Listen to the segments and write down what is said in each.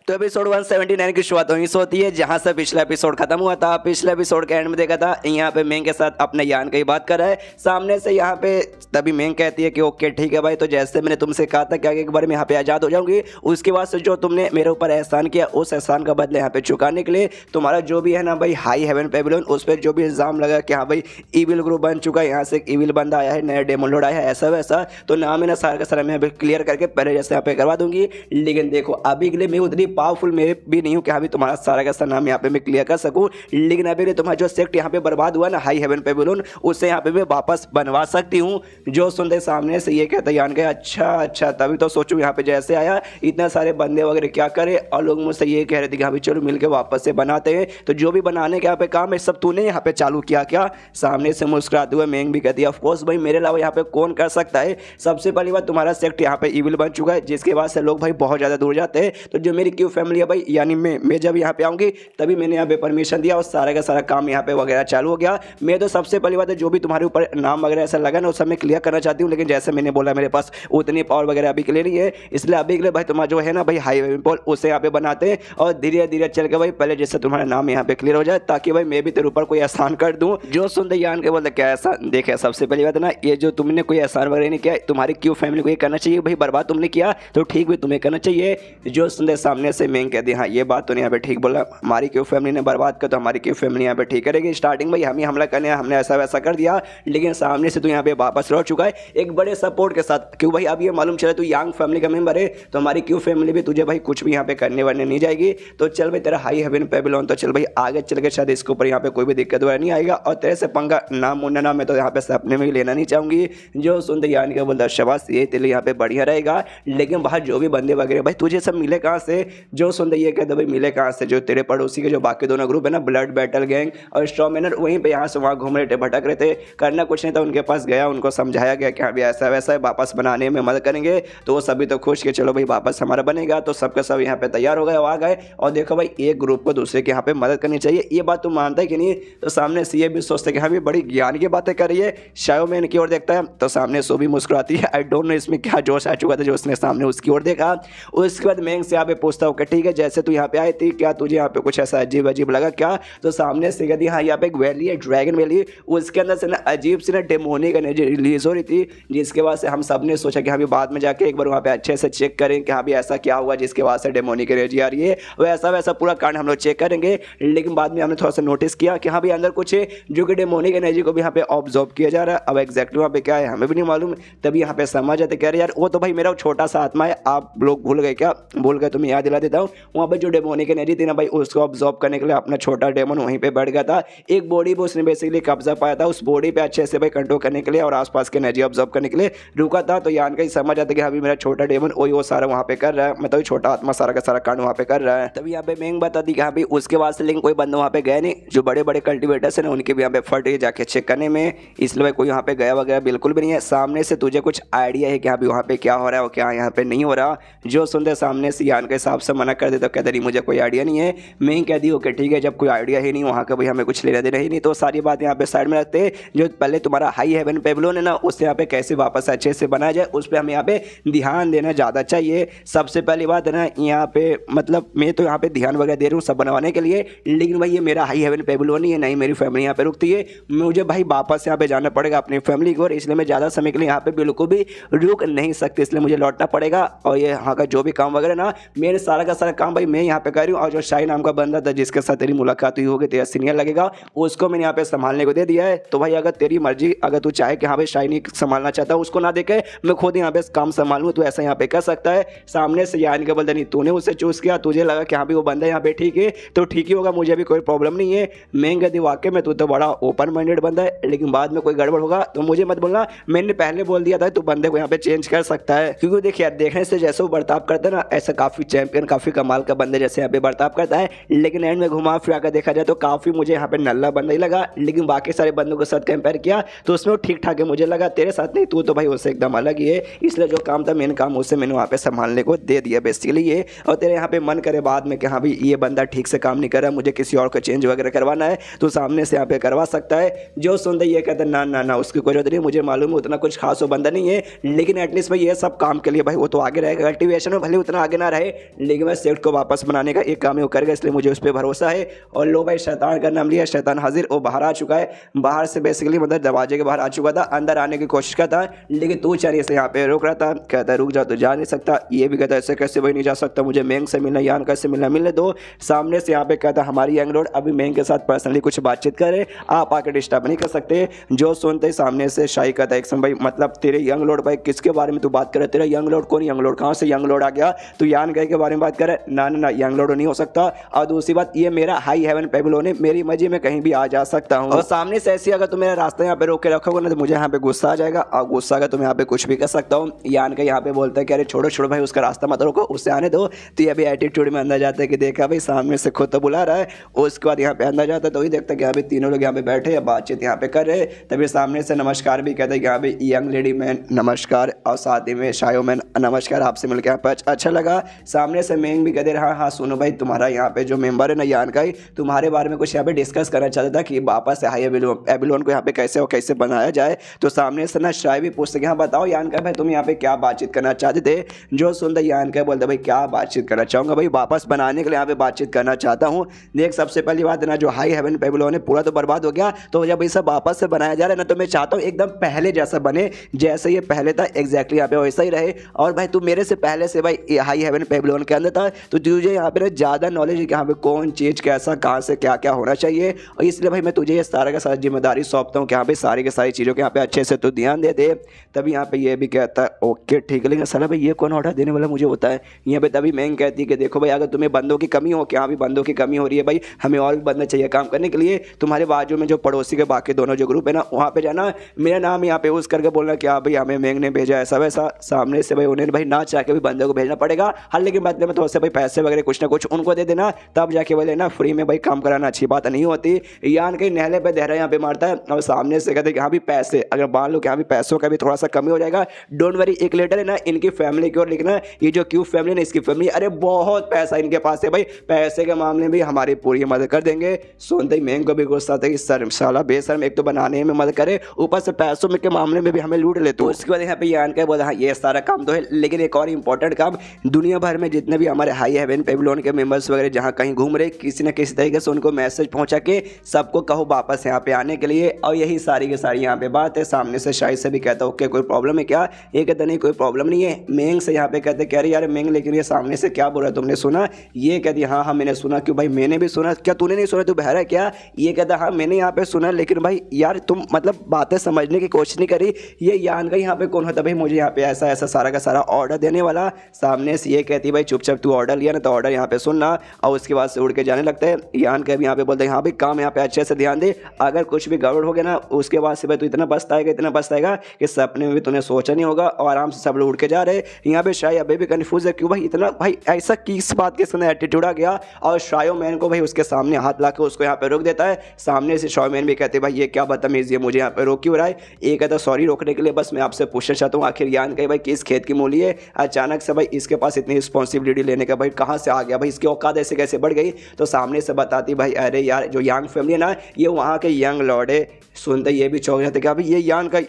तो एपिसोड 179 की शुरुआत वहीं से होती है जहां से पिछला एपिसोड खत्म हुआ था। पिछले एपिसोड के एंड में देखा था यहाँ पे मेंग के साथ अपने यान की बात कर रहा है सामने से यहाँ पे। तभी मेंग कहती है कि ओके ठीक है भाई, तो जैसे मैंने तुमसे कहा था कि आगे एक बार मैं यहाँ पे आज़ाद हो जाऊंगी, उसके बाद से जो तुमने मेरे ऊपर एहसान किया उस एहसान का बदले यहाँ पे चुकाने के लिए तुम्हारा जो भी है ना भाई हाई हेवन पेविलियन, उस पर जो भी इल्ज़ाम लगा कि हाँ भाई ईविल ग्रुप बन चुका है, यहाँ से एक ईविल बंदा आया है, नया डेमन लॉर्ड आया है, ऐसा वैसा, तो ना मैं ना सारा का सारा मैं यहाँ पे क्लियर करके पहले जैसे यहाँ पे करवा दूंगी। लेकिन देखो अभी के लिए मैं उतनी पावरफुल मेरे भी नहीं हूँ कि अभी तुम्हारा सारा का सारा नाम यहाँ पे मैं क्लियर कर सकूँ। लेकिन अभी तुम्हारा जो सेक्ट यहाँ पे बर्बाद हुआ ना हाई हेवन पेविलियन, उससे यहाँ पे मैं वापस बनवा सकती हूँ। जो सुनते सामने से ये कहते यान के अच्छा अच्छा, तभी तो सोचूं यहाँ पे जैसे आया इतने सारे बंदे वगैरह क्या करे, और लोग मुझसे ये कह रहे थे कि अभी चलो मिलकर वापस से बनाते हैं। तो जो भी बनाने के यहाँ पे काम है सब तूने यहाँ पे चालू किया क्या? सामने से मुस्कुराते हुए मेंग भी कहती है ऑफकोर्स भाई मेरे अलावा यहाँ पे कौन कर सकता है। सबसे पहली बात तुम्हारा सेक्ट यहाँ पे इविल बन चुका है, जिसके बाद से लोग भाई बहुत ज़्यादा दूर जाते हैं। तो जो मेरी क्यू फैमिली है भाई, यानी मैं जब यहाँ पे आऊँगी तभी मैंने यहाँ पे परमिशन दिया और सारा का सारा काम यहाँ पे वगैरह चालू हो गया। मैं तो सबसे पहली बात है जो भी तुम्हारे ऊपर नाम वगैरह ऐसा लगा ना उस सब मैं क्लियर करना चाहती हूँ। लेकिन जैसे मैंने बोला मेरे पास उतनी पावर वगैरह अभी के लिए नहीं है, इसलिए अभी के लिए भाई तुम्हारा जो है ना भाई हाई पोल उसे यहाँ पे बनाते हैं और धीरे धीरे चल के भाई पहले जैसे तुम्हारा नाम यहाँ पे क्लियर हो जाए, ताकि भाई मैं भी तेरे ऊपर कोई एहसान कर दूँ। जो सुनते यान के बोलते क्या एहसान देखे, सबसे पहली बात है ना ये जो तुमने कोई एहसान वगैरह नहीं किया, तुम्हारी क्यू फैमिली को ये करना चाहिए भाई, बर्बाद तुमने किया तो ठीक भी तुम्हें करना चाहिए। जो सुनते सामने से मेंग कहती हाँ ये बात तो नहीं यहाँ पे ठीक बोला, हमारी क्यू फैमिली ने बर्बाद कर तो हमारी क्यू फैमिली यहाँ पे ठीक करेगी। स्टार्टिंग में हम ही हमला करने हमने ऐसा वैसा कर दिया, लेकिन सामने से तू यहाँ पे वापस लौट चुका है एक बड़े सपोर्ट के साथ। क्यों भाई अब ये मालूम चला तू यंग फैमिली का मेंबर है, तो हमारी क्यू फैमिली भी तुझे भाई कुछ भी यहाँ पे करने वरने नहीं जाएगी। तो चल भाई तेरा हाई हेवन पेविलियन तो चल भाई आगे चल के शायद इसके ऊपर यहाँ पे कोई भी दिक्कत वगैरह नहीं आएगा, और तेरे से पंगा नाम मुन्ना मैं तो यहाँ पे सपने में ही लेना नहीं चाहूंगी। जो सुनते यान के बोलता शाबाश ये तेरे यहाँ पे बढ़िया रहेगा, लेकिन बाहर जो भी बंदे वगैरह भाई तुझे सब मिले कहाँ से? जो सुनते ये कहते भाई मिले कहाँ से? जो तेरे पड़ोसी के जो बाकी दोनों ग्रुप है ना ब्लड बैटल गैंग और स्ट्रॉमैनर, वहीं पे यहाँ से वहाँ घूम रहे थे भटक रहे थे, करना कुछ नहीं था। उनके पास गया, उनको समझाया गया कि हाँ ऐसा वैसा है, वापस बनाने में मदद करेंगे। तो वो सभी तो खुश कि चलो भाई वापस हमारा बनेगा, तो सबके सब यहाँ पे तैयार हो गए आ गए। और देखो भाई एक ग्रुप को दूसरे के यहाँ पे मदद करनी चाहिए, ये बात तुम मानता है कि नहीं? तो सामने से ये भी सोचते कि हाँ भी बड़ी ज्ञान की बातें कर रही है। शायोमैन की ओर देखता है तो सामने सो भी मुस्कुराती है। आई डोंट नो इसमें क्या जोश आ चुका था जो उसने सामने उसकी ओर देखा। उसके बाद मेंग से यहाँ पे पूछता हूँ कि ठीक है जैसे तू यहाँ पे आई थी क्या तुझे यहाँ पे कुछ ऐसा अजीब अजीब लगा क्या? तो सामने से कहती हाँ यहाँ पे एक वैली है ड्रैगन वैली, उसके अंदर से ना अजीब सी ना डेमोनिक एनर्जी रिलीज हो रही थी, जिसके बाद से हम सब ने सोचा कि हाँ भी बाद में जाके एक बार वहाँ पे अच्छे से चेक करें कि हाँ भी ऐसा क्या हुआ जिसके बाद से डेमोनिक एनर्जी आ रही है। वैसा वैसा पूरा कांड हम लोग चेक करेंगे। लेकिन बाद में हमने थोड़ा सा नोटिस किया कि हाँ भी अंदर कुछ है जो कि डेमोनिक एनर्जी को भी यहाँ पे ऑब्जर्व किया जा रहा है। अब एग्जैक्टली वहाँ पे क्या है हमें भी नहीं मालूम। तभी यहाँ पे समझ आते कह रहे यार वो तो भाई मेरा छोटा सा आत्मा है, आप लोग भूल गए क्या? भूल गए तो मैं याद दिला देता हूँ। वहाँ पे जो डेमोनिक एनर्जी थी ना भाई उसको ऑब्जर्व करने के लिए अपना छोटा डेमन वहीं पे बैठ गया था। एक बॉडी पे उसने बेसिकली कब्जा पाया था, उस बॉडी पे अच्छे से भाई कंट्रोल करने के लिए और आसपास की एनर्जी ऑब्जर्व करने के लिए रुका था। तो यान का ही समझ आता कि अभी मेरा छोटा डेमन वही वो सारा वहाँ पे कर रहा है, मतलब छोटा आत्मा सारा का सारा कांड वहाँ पे कर रहा है। तभी यहाँ पे मेंग बताती कि हाँ भाई उसके बाद से लेकिन कोई बंदा वहाँ पे गया नहीं, जो बड़े बड़े कल्टिवेटर्स है ना उनके भी यहाँ पे फट गए जाके चेक करने में, इसलिए भाई कोई यहाँ पे गया वगैरह बिल्कुल भी नहीं है। सामने से तुझे कुछ आइडिया है कि हाँ भी वहाँ पे क्या हो रहा है और क्या यहाँ पे नहीं हो रहा? जो सुनते सामने से यान के हिसाब से मना कर दे तो कहते नहीं मुझे कोई आइडिया नहीं है। मैं कह दी ओके ठीक है, जब कोई आइडिया ही नहीं वहाँ का भाई हमें कुछ लेना देना ही नहीं, तो सारी बात यहाँ पे साइड में रखते हैं। जो पहले तुम्हारा हाई हेवन पेविलियन है ना उससे यहाँ पे कैसे वापस अच्छे से बनाया जाए उस पर हमें यहाँ पे ध्यान देना ज़्यादा चाहिए। सबसे पहली बात है ना यहाँ पे मतलब मैं तो यहाँ पे ध्यान वगैरह दे रहा हूँ सब बनवाने के लिए, लेकिन भाई ये मेरा हाई हेवन पेविलियन नहीं है, नहीं मेरी फैमिली यहाँ पे रुकती है। मुझे भाई वापस यहाँ पे जाना पड़ेगा अपनी फैमिली को, और इसलिए मैं ज़्यादा समय के लिए यहाँ पे बिल्कुल भी रुक नहीं सकती, इसलिए मुझे लौटना पड़ेगा। और ये यहाँ का जो भी काम वगैरह ना मेरे सारा का सारा काम भाई मैं यहाँ पे कर रही हूँ। और जो शाही नाम का बंदा था जिसके साथ तेरी मुलाकात हुई होगी, तेरा सीनियर लगेगा, उसको मैंने यहाँ पे संभालने को दे दिया है। तो भाई अगर तेरी मर्जी, अगर तू चाहे कि हाँ भाई शाही नहीं संभालना चाहता हूँ उसको ना देखे मैं खुद यहाँ पे काम संभालूँ, तो ऐसा यहाँ पे कर सकता है। सामने से यानी का बोलता नहीं तूने उसे चूज किया, तुझे लगा कि हाँ भी वो बंदा यहाँ पे ठीक है तो ठीक ही होगा, मुझे भी कोई प्रॉब्लम नहीं है। मैं कहती वाकई में तू तो बड़ा ओपन माइंडेड बंदा है, लेकिन बाद में कोई गड़बड़ होगा तो मुझे मत बोलना, मैंने पहले बोल दिया था तू बंदे को यहाँ पे चेंज कर सकता है। क्योंकि देखिए यार देखने से जैसे वो बर्ताव करता है ना ऐसा काफी चैंपियन काफी कमाल का बंदे जैसे यहाँ पे बर्ताव करता है, लेकिन एंड में घुमा फिरा कर देखा जाए तो काफी मुझे यहाँ पे नल्ला बंदा ही लगा। लेकिन बाकी सारे बंदों के साथ कंपेयर किया तो उसमें वो ठीक ठाक है मुझे लगा, तेरे साथ नहीं, तू तो भाई उससे एकदम अलग ही है। इसलिए जो काम था मेन काम उससे मैंने वहाँ पे संभालने को दे दिया बेसिकली ये। और तेरे यहाँ पे मन करे बाद में कि हाँ भाई ये बंदा ठीक से काम नहीं कर रहा, मुझे किसी और को चेंज वगैरह करवाना है तो सामने से यहाँ पे करवा सकता है। जो सुनते ये कहते ना ना ना उसकी कोई जरूरत नहीं, मुझे मालूम है उतना कुछ खास वो बंदा नहीं है, लेकिन एटलीस्ट भाई ये सब काम के लिए भाई वो तो आगे रहेगा। कल्टिवेशन में भले उतना आगे ना रहे लेकिन मैं सेट को वापस बनाने का एक काम वो करेगा, इसलिए मुझे उस पर भरोसा है। और लो भाई शैतान का नाम लिया, शैतान हाजिर, वो बाहर आ चुका है। बाहर से बेसिकली मतलब दरवाजे के बाहर आ चुका था, अंदर आने की कोशिश करता, लेकिन तू चलिए से यहाँ पे रुक रहा था। कहता रुक जा, तो जा नहीं सकता। ये भी कहता ऐसे कैसे भाई नहीं जा सकता, मुझे मेंग से मिलना, यान कैसे मिलना, मिलने दो। सामने से यहाँ पे कहता हमारी यंग लॉर्ड अभी मेंग के साथ पर्सनली कुछ बातचीत करे, आप आके डिस्टर्ब नहीं कर सकते। जो सुनते ही सामने से शाही कहता है एक भाई मतलब तेरे यंग लॉर्ड भाई किसके बारे में तू बात कर रहा है, तेरा यंग लॉर्ड कौन, यंग लॉर्ड कहाँ से यंग लॉर्ड आ गया, तू यान गए के बारे में बात करे। ना ना ना, यंग लॉर्ड नहीं हो सकता। और दूसरी बात ये मेरा हाई हेवन बेबीलोन है, मेरी मर्जी में कहीं भी आ जा सकता हूँ। और सामने से ऐसी अगर तुम मेरा रास्ता यहाँ पे रोक के रखोगे ना तो मुझे यहाँ पे गुस्सा आ जाएगा, और गुस्सा का तुम यहाँ पे कुछ भी कर सकता हूँ। यान का यहाँ पे बोलता है कि अरे छोड़ो छोड़ो भाई, उसका रास्ता मत रोको, उससे आने दो। तो ये अभी एटीट्यूड में अंदर जाता है कि देखा भाई सामने से खुद तो बुला रहा है। उसके बाद यहाँ पे अंदर जाता है तो वही देखता है कि यहाँ पे तीनों लोग यहाँ पे बैठे हैं, बातचीत यहाँ पे कर रहे। तभी सामने से नमस्कार भी कहते हैं कि यहाँ पे यंग लेडी मैन नमस्कार, और साथ ही में शायो मैन नमस्कार, आपसे मिलकर यहाँ पे अच्छा लगा। सामने से मेंग भी कहते हाँ हाँ सुनो भाई, तुम्हारा यहाँ पे जो मेंबर है ना यान का ही, तुम्हारे बारे में कुछ यहाँ पे डिस्कस करना चाहता था कि वापस से हाई एबिलोन को यहाँ पे कैसे और कैसे बनाया जाए। तो सामने से ना शाय भी पूछते कि हाँ बताओ यान का भाई तुम यहाँ पे क्या बातचीत करना चाहते थे। जो सुनते यान का बोलते भाई क्या बातचीत करना चाहूँगा भाई, वापस बनाने के लिए यहाँ पे बातचीत करना चाहता हूँ। देख सबसे पहली बात है ना, जो हाई हेवन बेबीलोन है पूरा तो बर्बाद हो गया, तो जब ये सब वापस से बनाया जा रहा है ना तो मैं चाहता हूँ एकदम पहले जैसा बने, जैसे ये पहले था एग्जैक्टली यहाँ पे वैसा ही रहे। और भाई तू मेरे से पहले से भाई हाई हेवन बेबीलोन के अंदर था, तो तुझे यहाँ पे ना ज़्यादा नॉलेज है कि यहाँ पे कौन चीज़ कैसा कहाँ से क्या क्या होना चाहिए। और इसलिए भाई मैं तुझे ये सारा का सारा जिम्मेदारी सौंपता हूँ कि यहाँ पे सारी की सारी चीज़ों के यहाँ पे अच्छे से तो ध्यान दे दे। तभी यहाँ पे ये भी कहता है ओके ठीक है, लेकिन साला भाई ये कौन ऑर्डर देने वाला मुझे होता है यहाँ पे। तभी मैं कहती है कि देखो भाई अगर तुम्हें बंदों की कमी हो, कि यहाँ भी बंदों की कमी हो रही है भाई, हमें और भी बंदे चाहिए काम करने के लिए। तुम्हारे बाजू में जो पड़ोसी के बाकी दोनों जो ग्रुप है ना, वहाँ पे जाना, मेरा नाम यहाँ पे यूज़ करके बोलना कि हाँ भाई हमें मेंग ने भेजा ऐसा वैसा। सामने से भाई उन्हें भाई ना चाह के भी बंदे को भेजना पड़ेगा, हाँ लेकिन बदले में थोड़ा से भाई पैसे वगैरह कुछ ना कुछ उनको दे देना, तब जाके बोले ना फ्री में भाई काम कराना अच्छी बात नहीं होती। यान कहीं नहले पे दहरा यहाँ पे मारता है, और सामने से कहते हैं कि हाँ भी पैसे अगर मान लो कि हाँ भी पैसों का भी थोड़ा सा कमी हो जाएगा, डोंट वरी। एक लेटर है ना इनकी फैमिली की ओर लिखना, ये जो क्यूब फैमिली है ना इसकी फैमिली, अरे बहुत पैसा इनके पास है भाई, पैसे के मामले में हमारी पूरी मदद कर देंगे। सुनते ही मेंग को भी गुस्सा था कि सर साला बेशर्म, एक तो बनाने में मदद करे ऊपर से पैसों में के मामले में भी हमें लूट ले। तो उसके बाद यहाँ पे यान का बोला हाँ ये सारा काम तो है, लेकिन एक और इंपॉर्टेंट काम, दुनिया भर में जितने भी हमारे हाई हेवन बेबीलोन के मेंबर्स वगैरह जहाँ कहीं घूम रहे, किसी न किसी तरीके से उनको मैसेज पहुंचा के सबको कहो वापस यहाँ पे आने के लिए। और यही सारी की सारी यहाँ पे बात है। सामने से शायद से भी कहता ओके कोई प्रॉब्लम है क्या, ये कहता नहीं कोई प्रॉब्लम नहीं है। मेंग से यहाँ पे कहते कह रहे यार मेंग लेकिन ये सामने से क्या बोल रहा तुमने सुना, ये कहती हाँ हाँ मैंने सुना। क्यों भाई मैंने भी सुना, क्या तूने नहीं सुना, तू बहरा है क्या। ये कहता हाँ मैंने यहाँ पे सुना, लेकिन भाई यार तुम मतलब बातें समझने की कोशिश नहीं करी, ये यान का यहाँ पे कौन होता भाई मुझे यहाँ पे ऐसा ऐसा सारा का सारा ऑर्डर देने वाला। सामने से ये कहती भाई चुपचाप तू ऑर्डर लिया ना तो ऑर्डर यहाँ पे सुनना, और उसके बाद से उड़ के जाने लगता है। यान के भी यहाँ पे बोलते हैं हाँ भाई काम यहाँ पे अच्छे से ध्यान दे, अगर कुछ भी गड़बड़ हो गया ना उसके बाद से भाई तू इतना पछताएगा कि सपने में भी तूने सोचा नहीं होगा। और आराम से सब लोग उड़ के जा रहे। यहाँ पे शायद अभी भी कंफ्यूज है क्यों भाई इतना भाई ऐसा किस बात के सामने एटीट्यूड आ गया। और शायो मैन को भाई उसके सामने हाथ ला के उसको यहाँ पे रोक देता है। सामने से शायो मैन भी कहते भाई ये क्या बदतमीजी है, मुझे यहाँ पे रोक क्यों रहा है। ये कहता सॉरी रोकने के लिए, बस मैं आपसे पूछना चाहता हूँ आखिर यान कहीं भाई किस खेत की मूली है, अचानक से भाई इसके पास इतनी रिस्पॉन्सिबिलिटी लेने का भाई कहाँ से आ गया भाई, इसकी औकात ऐसे कैसे बढ़ गई। तो सामने से बताती भाई अरे यार जो यंग फैमिली है ना ये वहाँ के यंग लॉर्ड है। सुनते ये भी चौंक जाते कि भाई ये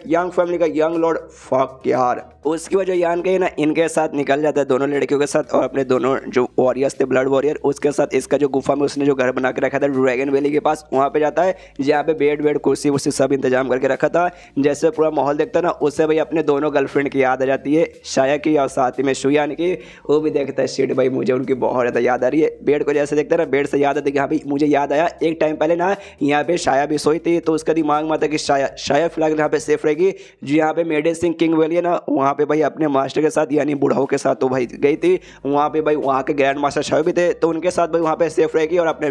यंग फैमिली का यंग लॉर्ड, फक यार। उसकी वजह यान के ना इनके साथ निकल जाता है दोनों लड़कियों के साथ, और अपने दोनों जो वॉरियर्स थे ब्लड वॉरियर उसके साथ इसका जो गुफा में उसने जो घर बना के रखा था ड्रैगन वैली के पास, वहाँ पे जाता है जहाँ पे बेड कुर्सी वुर्सी सब इंतजाम करके रखा था। जैसे पूरा माहौल देखता है ना उससे भाई अपने दोनों गर्लफ्रेंड की याद आ जाती है, शाया की और साथ ही में शुयान की। वो भी देखता है शिट भाई मुझे उनकी बहुत ज़्यादा याद आ रही है। बेड को जैसे देखता है ना बेड से याद आती है कि हाँ भाई मुझे याद आया एक टाइम पहले ना यहाँ पे शाया भी सोई थी, तो उसका दिमाग में आता कि शाया फिलहाल यहाँ पे सेफ रहेगी। जो यहाँ पे मेडिसिन किंग वैली है ना वहाँ पे भाई अपने मास्टर के साथ यानी बुढ़ाओं के साथ तो भाई गई थी, वहाँ पे भाई वहाँ के ग्रैंड मास्टर शाया भी थे, तो उनके साथ भाई वहाँ पे सेफ रहेगी और अपने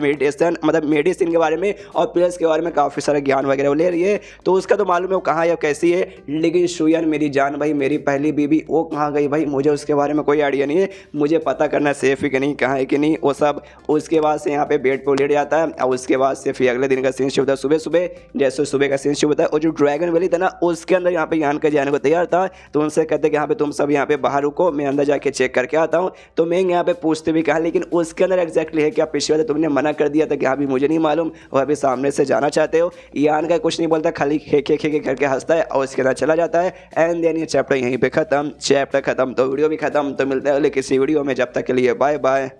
मेडिसिन के बारे में और प्लेस के बारे में काफ़ी सारा ज्ञान वगैरह वो ले रही है। तो उसका तो मालूम है वो कहाँ है कैसी है, लेकिन शुयान मेरी जान भाई मेरी पहली बीबी वो कहाँ गई भाई मुझे उसके बारे में कोई आइडिया नहीं है, मुझे पता करना सेफ है कि नहीं कहाँ है कि नहीं वो सब। उसके बाद से यहाँ पे बेड पर लेट जाता है और उसके बाद से फिर अगले दिन का सीन शुरू होता है सुबह सुबह। जैसे सुबह का सीन शुरू होता है और जो ड्रैगन वैली था ना उसके अंदर यहाँ पे यान का जाने को तैयार था, तो उनसे कहते कि यहाँ पे तुम सब यहाँ पे बाहर रुको मैं अंदर जाके चेक करके आता हूँ। तो मैं यहाँ पे पूछते भी कहा लेकिन उसके अंदर एग्जैक्टली है क्या, पिछले वाले तुमने मना कर दिया था कि अभी मुझे नहीं मालूम और अभी सामने से जाना चाहते हो। यान का कुछ नहीं बोलता खाली खे करके हंसता है और उसके अंदर चला जाता है। एंड देन ये चैप्टर यहीं पे खत्म। चैप्टर खत्म तो वीडियो भी खत्म। तो मिलते हैं अगले किसी वीडियो में, जब तब तक के लिए बाय बाय।